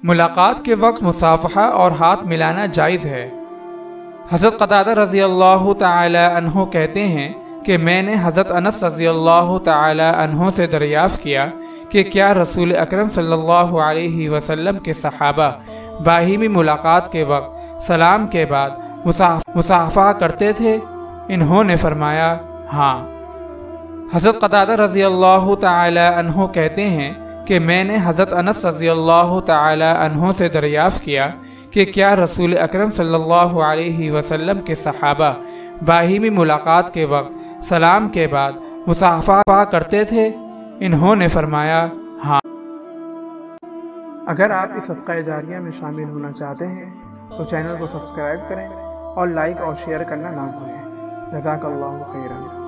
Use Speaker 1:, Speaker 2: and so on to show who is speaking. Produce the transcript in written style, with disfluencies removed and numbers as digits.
Speaker 1: ملاقات کے وقت مصافحہ اور ہاتھ ملانا جائز ہے۔ حضرت قتادہ رضی اللہ تعالی عنہ کہتے ہیں کہ میں نے حضرت انس رضی اللہ تعالی عنہ سے دریافت کیا کہ کیا رسول اکرم صلی اللہ علیہ وسلم کے صحابہ باہمی ملاقات کے وقت سلام کے بعد مصافحہ کرتے تھے؟ انہوں نے فرمایا ہاں۔ حضرت قتادہ رضی اللہ تعالی عنہ کہتے ہیں کہ میں نے حضرت انس رضی اللہ تعالی عنہ سے دریافت کیا کہ کیا رسول اکرم صلی اللہ علیہ وسلم کے صحابہ باہمی ملاقات کے وقت سلام کے بعد مصافحہ کرتے تھے؟ انہوں نے فرمایا ہاں۔
Speaker 2: اگر آپ اس صدقہ جاریہ میں شامل ہونا چاہتے ہیں تو چینل کو سبسکرائب کریں اور لائک اور شیئر کرنا نہ بھولیں۔ جزاک اللہ خیرا۔